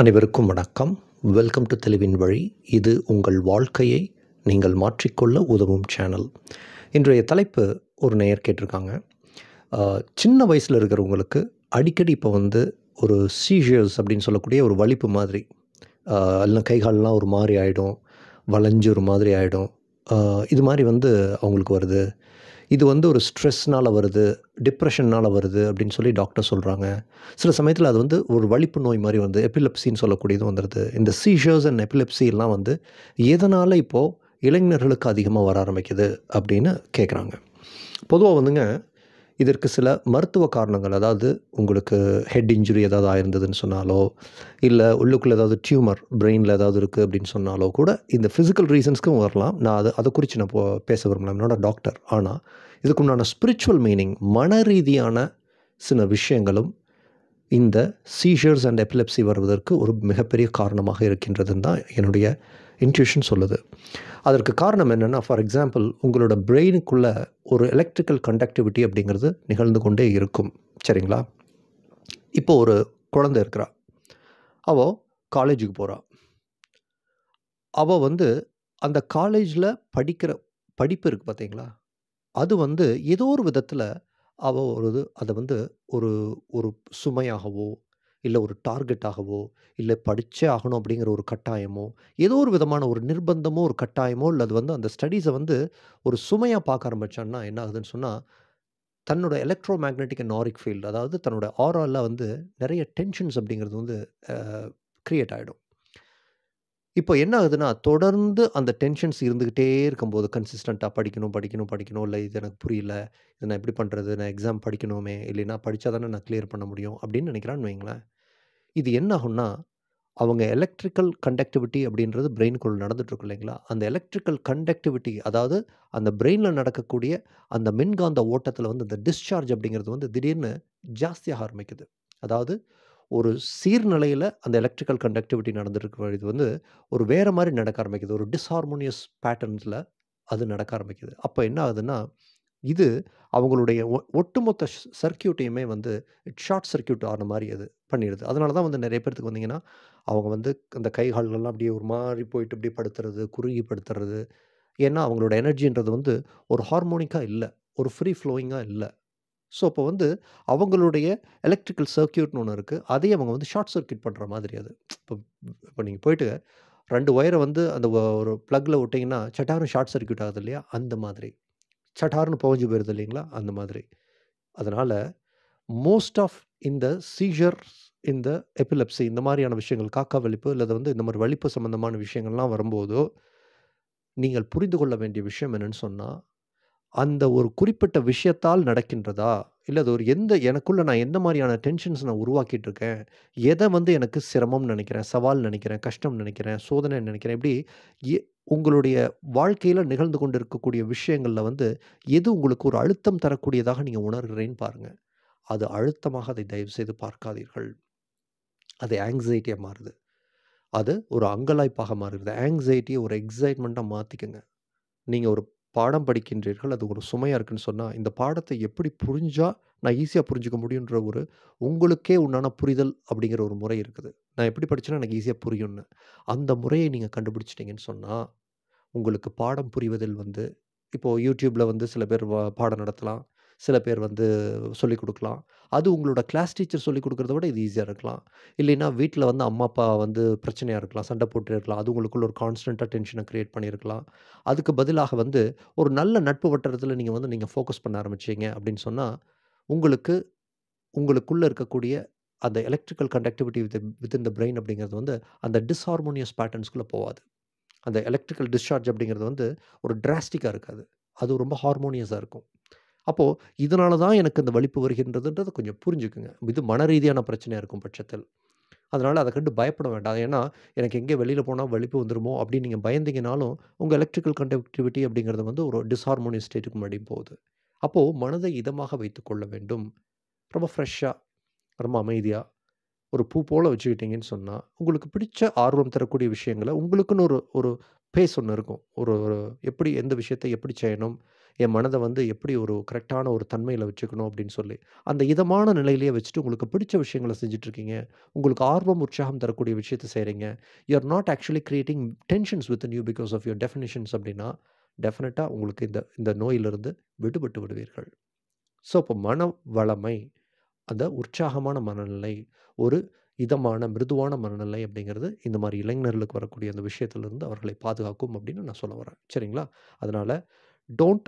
அனைவருக்கும் வணக்கம். Welcome to தெளிவின் வழி. இது உங்கள் வாழ்க்கையை நீங்கள் மாற்றிக்கொள்ள உதவும் சேனல். இன்றைய தலைப்பு ஒரு நேயர் கேட்டிருக்காங்க. சின்ன வயசில் இருக்கிறவங்களுக்கு அடிக்கடி இப்போ ஒரு சீஷர்ஸ் அப்படின்னு சொல்லக்கூடிய ஒரு வலிப்பு மாதிரி, எல்லாம் கை கால்லாம் ஒரு மாதிரி ஆகிடும், வளைஞ்சு ஒரு மாதிரி ஆகிடும். இது மாதிரி அவங்களுக்கு வருது. இது ஒரு ஸ்ட்ரெஸ்னால் வருது, டிப்ரெஷன்னால் வருது அப்படின்னு சொல்லி டாக்டர் சொல்கிறாங்க. சில சமயத்தில் அது ஒரு வலிப்பு நோய் மாதிரி எபிலெப்சின்னு சொல்லக்கூடியது வந்துடுது. இந்த சீஷர்ஸ் அண்ட் எபிலெப்சி எல்லாம் எதனால் இப்போது இளைஞர்களுக்கு அதிகமாக வர ஆரம்பிக்குது அப்படின்னு கேட்குறாங்க. பொதுவாக இதற்கு சில மருத்துவ காரணங்கள், அதாவது உங்களுக்கு ஹெட் இன்ஜுரி ஏதாவது ஆயிருந்ததுன்னு சொன்னாலோ, இல்லை உள்ளுக்குள்ளே ஏதாவது டியூமர் பிரெயினில் ஏதாவது இருக்குது அப்படின்னு சொன்னாலோ கூட இந்த ஃபிசிக்கல் ரீசன்ஸ்க்கும் வரலாம். நான் அதை குறித்து நான் பேச விரும்பலாம், என்னோட டாக்டர். ஆனால் இதுக்கு உண்டான ஸ்பிரிச்சுவல் மீனிங், மன ரீதியான சில விஷயங்களும் இந்த சீஷர்ஸ் அண்ட் எபிலெப்சி வருவதற்கு ஒரு மிகப்பெரிய காரணமாக இருக்கின்றதுன்னு தான் என்னுடைய இன்ட்யூஷன் சொல்லுது. அதற்கு காரணம் என்னென்னா, ஃபார் எக்ஸாம்பிள், உங்களோட பிரெயினுக்குள்ளே ஒரு எலக்ட்ரிக்கல் கண்டக்டிவிட்டி அப்படிங்கிறது நிகழ்ந்து கொண்டே இருக்கும். சரிங்களா? இப்போ ஒரு குழந்தை இருக்கிறா, அவள் காலேஜுக்கு போகிறா. அவள் அந்த காலேஜில் படிக்கிற படிப்பு இருக்குது பார்த்தீங்களா, அது ஏதோ ஒரு விதத்தில் அவள் அதை ஒரு ஒரு சுமையாகவோ, இல்லை ஒரு டார்கெட்டாகவோ, இல்லை படித்தே ஆகணும் அப்படிங்கிற ஒரு கட்டாயமோ, ஏதோ ஒரு விதமான ஒரு நிர்பந்தமோ, ஒரு கட்டாயமோ, இல்லை அது அந்த ஸ்டடீஸை ஒரு சுமையாக பார்க்க ஆரம்பித்தான்னா என்ன ஆகுதுன்னு சொன்னால், தன்னோட electro magnetic and Auric field, அதாவது தன்னோட ஆராவில் நிறைய டென்ஷன்ஸ் அப்படிங்கிறது க்ரியேட் ஆகிடும். இப்போ என்ன ஆகுதுன்னா, தொடர்ந்து அந்த டென்ஷன்ஸ் இருந்துக்கிட்டே இருக்கும்போது, கன்சிஸ்டண்ட்டாக படிக்கணும், படிக்கணும், படிக்கணும், இல்லை இது எனக்கு புரியல, இதை நான் எப்படி பண்ணுறது, நான் எக்ஸாம் படிக்கணுமே, இல்லைன்னா படித்தா தானே நான் கிளியர் பண்ண முடியும் அப்படின்னு நினைக்கிறான்னு வைங்களேன். இது என்ன ஆகும்னா, அவங்க எலக்ட்ரிக்கல் கண்டக்டிவிட்டி அப்படின்றது பிரெயினுக்குள்ள நடந்துகிட்ருக்கு இல்லைங்களா, அந்த எலக்ட்ரிக்கல் கண்டக்டிவிட்டி, அதாவது அந்த பிரெயினில் நடக்கக்கூடிய அந்த மின்காந்த ஓட்டத்தில் இந்த டிஸ்சார்ஜ் அப்படிங்கிறது திடீர்னு ஜாஸ்தியாக ஆரம்பிக்குது. அதாவது ஒரு சீர்நிலையில் அந்த எலக்ட்ரிக்கல் கண்டக்டிவிட்டி நடந்துருக்கு, இது ஒரு வேறு மாதிரி நடக்க ஆரம்பிக்குது. ஒரு டிஸ்ஹார்மோனியஸ் பேட்டர்ன்ஸில் அது நடக்க ஆரம்பிக்குது. அப்போ என்ன ஆகுதுன்னா, இது அவங்களுடைய ஒட்டுமொத்த சர்க்யூட்டையுமே ஷார்ட் சர்க்யூட் ஆன மாதிரி அது பண்ணிடுது. அதனால தான் நிறைய பேர்த்துக்கு வந்தீங்கன்னா, அவங்க அந்த கை கால்கள்லாம் அப்படியே ஒரு மாதிரி போயிட்டு அப்படியே படுத்துறது, குறுகி படுத்துறது. ஏன்னா அவங்களோட எனர்ஜின்றது ஒரு ஹார்மோனிக்காக இல்லை, ஒரு ஃப்ரீ ஃப்ளோயிங்காக இல்லை. ஸோ அப்போ அவங்களுடைய எலக்ட்ரிக்கல் சர்க்யூட்னு ஒன்று இருக்குது, அதையே அவங்க ஷார்ட் சர்க்யூட் பண்ணுற மாதிரி அது. இப்போ இப்போ நீங்கள் போயிட்டு 2 ஒயரை அந்த ஒரு ப்ளக்கில் விட்டிங்கன்னா சட்டார்னு ஷார்ட் சர்க்யூட் ஆகுது இல்லையா, அந்த மாதிரி. சட்டார்னு புகஞ்சு போயிடுது இல்லைங்களா, அந்த மாதிரி. அதனால் மோஸ்ட் ஆஃப் இந்த சீஷர்ஸ், இந்த எபிலெப்சி, இந்த மாதிரியான விஷயங்கள், காக்கா வலிப்பு, இல்லை இந்த மாதிரி வலிப்பு சம்மந்தமான விஷயங்கள்லாம் வரும்போதோ, நீங்கள் புரிந்து கொள்ள வேண்டிய விஷயம் என்னென்னு சொன்னால், அந்த ஒரு குறிப்பிட்ட விஷயத்தால் நடக்கின்றதா, இல்லை அது ஒரு எனக்குள்ள நான் எந்த மாதிரியான டென்ஷன்ஸ் நான் உருவாக்கிட்டு இருக்கேன், எதை எனக்கு சிரமம்னு நினைக்கிறேன், சவால் நினைக்கிறேன், கஷ்டம் நினைக்கிறேன், சோதனை நினைக்கிறேன், இப்படி உங்களுடைய வாழ்க்கையில் நிகழ்ந்து கொண்டு இருக்கக்கூடிய விஷயங்களில் எது உங்களுக்கு ஒரு அழுத்தம் தரக்கூடியதாக நீங்கள் உணர்கிறேன்னு பாருங்கள். அது அழுத்தமாக அதை தயவுசெய்து பார்க்காதீர்கள். அது ஆங்ஸைட்டியாக மாறுது, அது ஒரு அங்கலாய்ப்பாக மாறுகிறது. ஆங்ஸைட்டியை ஒரு எக்ஸைட்மெண்ட்டாக மாற்றிக்கங்க. நீங்கள் ஒரு பாடம் படிக்கின்றீர்கள், அது ஒரு சுமையாக இருக்குன்னு சொன்னால், இந்த பாடத்தை எப்படி புரிஞ்சால் நான் ஈஸியாக புரிஞ்சுக்க முடியுன்ற ஒரு உங்களுக்கே உண்டான புரிதல் அப்படிங்கிற ஒரு முறை இருக்குது. நான் எப்படி படித்தேன்னா எனக்கு ஈஸியாக புரியும்னு, அந்த முறையை நீங்கள் கண்டுபிடிச்சிட்டிங்கன்னு சொன்னால், உங்களுக்கு பாடம் புரிவதில் இப்போது யூடியூப்பில் சில பேர் பாடம் நடத்தலாம், சில பேர் சொல்லிக் கொடுக்கலாம். அது உங்களோட கிளாஸ் டீச்சர் சொல்லிக் கொடுக்குறத விட இது ஈஸியாக இருக்கலாம். இல்லைன்னா வீட்டில் அம்மா அப்பா பிரச்சனையாக இருக்கலாம், சண்டை போட்டு இருக்கலாம், அது உங்களுக்குள்ள ஒரு கான்ஸ்டண்ட்டாக டென்ஷனை க்ரியேட் பண்ணியிருக்கலாம். அதுக்கு பதிலாக ஒரு நல்ல நட்பு வட்டாரத்தில் நீங்கள் ஃபோக்கஸ் பண்ண ஆரம்பிச்சிங்க அப்படின்னு சொன்னால், உங்களுக்குள்ளே இருக்கக்கூடிய அந்த electrical conductivity within the brain அப்படிங்கிறது அந்த டிஸ்ஹார்மோனியஸ் பேட்டர்ன்ஸ்குள்ளே போகாது. அந்த எலக்ட்ரிக்கல் டிஸ்சார்ஜ் அப்படிங்கிறது ஒரு டிராஸ்டிக்காக இருக்காது, அது ரொம்ப ஹார்மோனியஸாக இருக்கும். அப்போது இதனால தான் எனக்கு இந்த வலிப்பு வருகின்றதுன்றதை கொஞ்சம் புரிஞ்சுக்குங்க. இது மன ரீதியான பிரச்சனையாக இருக்கும் பட்சத்தில். அதனால் அதை கண்டு பயப்பட வேண்டாம். ஏன்னா எனக்கு எங்கே வெளியில் போனால் வலிப்பு வந்துடுமோ அப்படின்னு நீங்கள் பயந்தீங்கனாலும், உங்கள் எலக்ட்ரிக்கல் கண்டக்டிவிட்டி அப்படிங்கிறது ஒரு டிஸ்ஹார்மோனியஸ் ஸ்டேட்டுக்கு மறுபடியும் போகுது. அப்போது மனதை இதமாக வைத்துக்கொள்ள வேண்டும். ரொம்ப ஃப்ரெஷ்ஷாக, ரொம்ப அமைதியாக, ஒரு பூ போல் வச்சுக்கிட்டிங்கன்னு சொன்னால், உங்களுக்கு பிடிச்ச ஆர்வம் தரக்கூடிய விஷயங்களை உங்களுக்குன்னு ஒரு ஒரு பேஸ் ஒண்ணு இருக்கும். ஒரு ஒரு எப்படி எந்த விஷயத்த எப்படி செய்யணும்? என் மனத வந்து எப்படி ஒரு கரெக்ட்டான ஒரு தன்மையில வச்சுக்கணும் அப்படின்னு சொல்லி. அந்த இதமான நிலையிலேயே வச்சுட்டு உங்களுக்கு பிடிச்ச விஷயங்கள செஞ்சுட்ருக்கீங்க. உங்களுக்கு ஆர்வம், உற்சாகம் தரக்கூடிய விஷயத்த செய்றீங்க. You are not actually creating tensions within you because of your definitions அப்படின்னா, டெஃபினட்டா உங்களுக்கு இந்த இந்த நோயிலிருந்து விடுபட்டு விடுவீர்கள். ஸோ, அப்போ மன வளமை, அந்த உற்சாகமான மனநிலை, ஒரு இதமான, மிருதுவான மனநிலை அப்படிங்கிறது இந்த மாரி இளைஞர்களுக்கு வரக்கூடிய அந்த விஷயத்திலிருந்து அவர்களை பாதுகாக்கும் அப்படின்னு நான் சொல்ல வரேன். சரிங்களா? அதனால டோன்ட்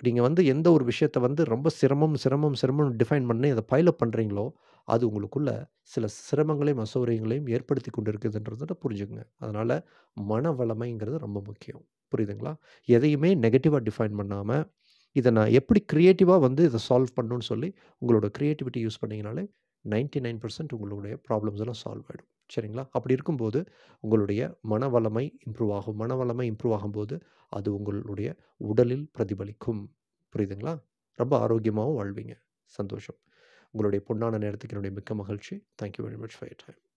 நீங்க வந்து எந்த ஒரு விஷயத்த வந்து ரொம்ப சிரமம், சிரமம், சிரமம்னு டிஃபைன் பண்ணி அத பைல் அப் பண்றீங்களோ, அது உங்களுக்குள்ள சில சிரமங்களையும், அசௌகரியங்களையும் ஏற்படுத்திக் கொண்டிருக்குதுன்றத புரிஞ்சுக்கங்க. அதனால மன வளமைங்கிறது ரொம்ப முக்கியம். புரியுதுங்களா? எதையுமே நெகட்டிவா டிஃபைன் பண்ணாம, இத நான் எப்படி கிரியேட்டிவா வந்து இத சால்வ் பண்ணணும்னு சொல்லி, உங்களோட கிரியேட்டிவிட்டி யூஸ் பண்ணீங்கனாலே 99% உங்களுடைய ப்ராப்ளம்ஸ் எல்லாம் சால்வ் ஆயிடும். சரிங்களா? அப்படி இருக்கும்போது, உங்களுடைய மனவளமை இம்ப்ரூவ் ஆகும். மனவளமை இம்ப்ரூவ் ஆகும்போது, அது உங்களுடைய உடலில் பிரதிபலிக்கும். புரியுதுங்களா? ரொம்ப ஆரோக்கியமாவும் வாழ்வீங்க. சந்தோஷம். உங்களுடைய பொன்னான நேரத்துக்கு என்னுடைய மிக்க மகிழ்ச்சி. Thank you very much for your time.